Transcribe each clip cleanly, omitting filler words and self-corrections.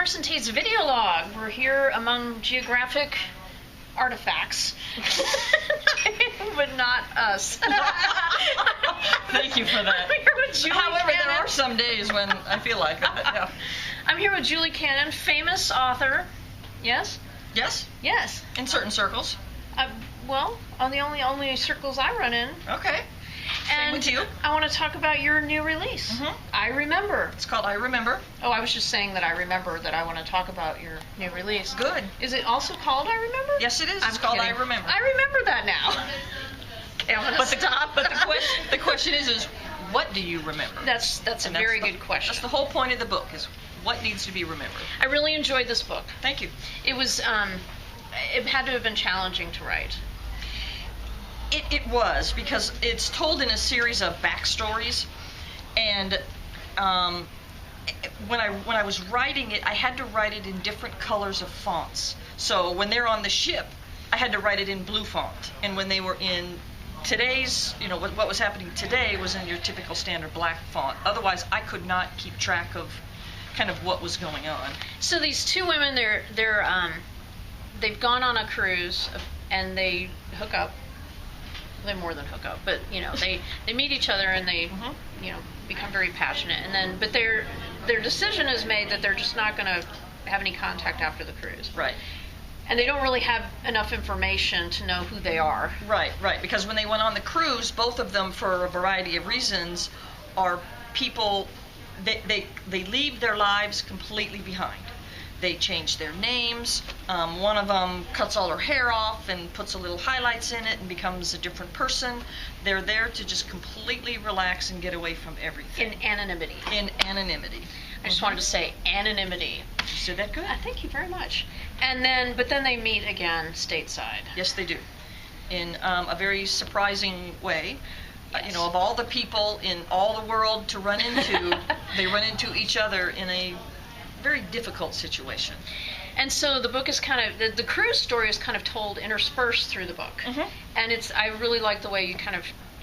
Carson Tate's video log. We're here among geographic artifacts, but not us. Thank you for that. I'm here with Julie However, Cannon. there are some days when I feel like it. Yeah. I'm here with Julie Cannon, famous author. Yes? Yes, Yes. in certain circles. Well, on the only circles I run in. Okay. And with you. I want to talk about your new release. Mhm. I Remember. It's called I Remember. Oh, I was just saying that I remember that I want to talk about your new release. Good. Is it also called I Remember? Yes, it is. I'm It's called kidding. I Remember. I remember that now. Okay, I'm gonna stop. But the question is what do you remember? That's a And very the- good question. That's the whole point of the book, is what needs to be remembered. I really enjoyed this book. Thank you. It was it had to have been challenging to write. It was, because it's told in a series of backstories, and when I was writing it, I had to write it in different colors of fonts. So when they're on the ship, I had to write it in blue font, and when they were in today's, what was happening today was in your typical standard black font. Otherwise, I could not keep track of kind of what was going on. So these two women, they've gone on a cruise and they hook up. They more than hook up, but they meet each other and they become very passionate, and then but their decision is made that they're just not going to have any contact after the cruise. Right. And they don't really have enough information to know who they are. Right, because when they went on the cruise, both of them, for a variety of reasons, are people, they leave their lives completely behind. They change their names. One of them cuts all her hair off and puts a little highlights in it and becomes a different person. They're there to just completely relax and get away from everything. In anonymity. In anonymity. I just wanted to say anonymity. You said that good? Thank you very much. But then they meet again stateside. Yes, they do. In a very surprising way. Yes. Of all the people in all the world to run into, they run into each other in a very difficult situation. And so the book is kind of, the cruise story is kind of told interspersed through the book. Mhm. And I really like the way you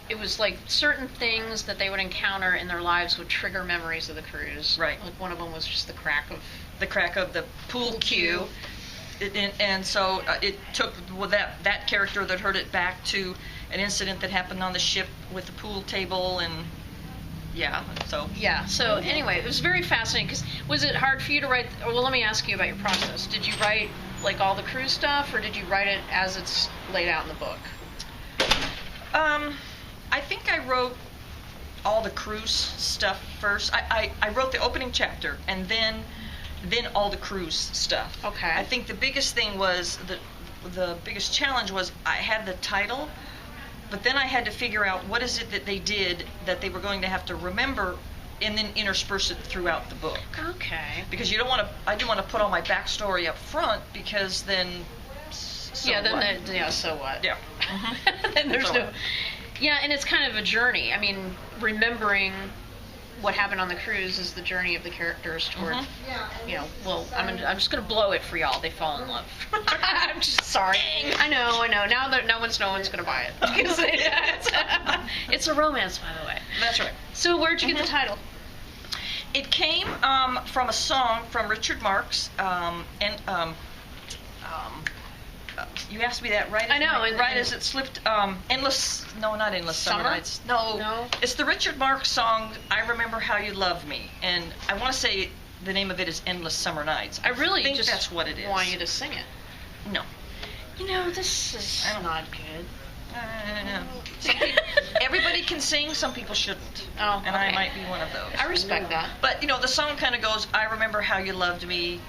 it was like certain things that they would encounter in their lives would trigger memories of the cruise. Right. Like one of them was just the crack of The pool cue. And so it took that character that heard it back to an incident that happened on the ship with the pool table, and so. Yeah, so anyway, it was very fascinating, because was it hard for you to write, well, let me ask you about your process. Did you write like all the cruise stuff, or did you write it as it's laid out in the book? I think I wrote all the cruise stuff first. I wrote the opening chapter, and then all the cruise stuff. Okay. I think the biggest thing was, the biggest challenge was I had the title, but then I had to figure out what is it that they did that they were going to have to remember, and then intersperse it throughout the book. Okay. Because I didn't want to put all my backstory up front, because then. So what? Yeah. Then there's So no. what? Yeah, and it's kind of a journey. I mean, remembering what happened on the cruise is the journey of the characters toward, well, I'm just going to blow it for y'all. They fall in love. I'm just sorry. I know. Now that no one's going to buy it. It's a romance, by the way. That's right. So where'd you get the title? It came from a song from Richard Marx, you asked me that right. I know, As it slipped. Endless. No, not endless summer nights. No. It's the Richard Marx song. I Remember How You Loved Me, and I want to say the name of it is Endless Summer Nights. I really think just that's what it is. Want you to sing it. No. This is not good. Everybody can sing. Some people shouldn't. Oh, and okay. I might be one of those. I respect that. But the song kind of goes, I remember how you loved me.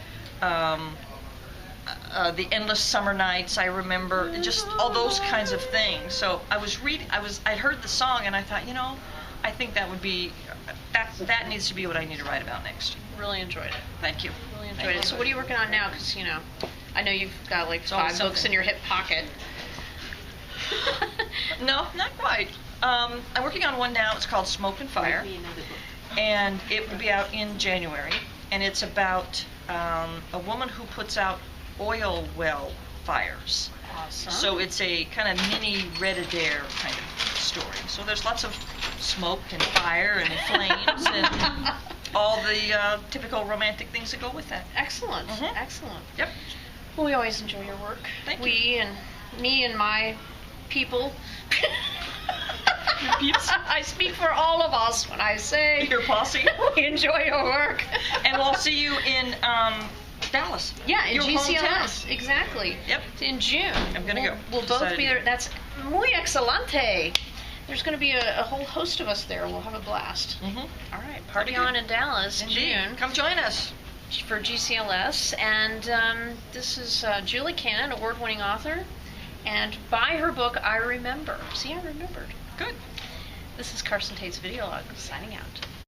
The endless summer nights, I remember, just all those kinds of things. So I heard the song, and I thought, I think that would be, that needs to be what I need to write about next. Really enjoyed it. Thank you. Really enjoyed it. So what are you working on now? Because, I know you've got like 5 books in your hip pocket. No, not quite. I'm working on one now. It's called Smoke and Fire, and it will be out in January. And it's about a woman who puts out oil well fires. Awesome. So it's a kind of mini Red Adair kind of story. So there's lots of smoke and fire and flames and all the typical romantic things that go with that. Excellent, Mhm. excellent. Yep. Well, we always enjoy your work. Thank you. We and me and my people. Your peeps? I speak for all of us when I say Your posse. we enjoy your work. And we'll see you in Dallas. Yeah, in Your GCLS, hometown. exactly. Yep. In June. I'm gonna go. We'll both Decided be to there. go. That's muy excelente. There's going to be a whole host of us there. We'll have a blast. Mm-hmm. All right, party That'd be on good. in Dallas, Indeed. June, Come join us. for GCLS. And this is Julie Cannon, award-winning author, and by her book, I Remember. See, I remembered. Good. This is Carson Tate's Videolog, signing out.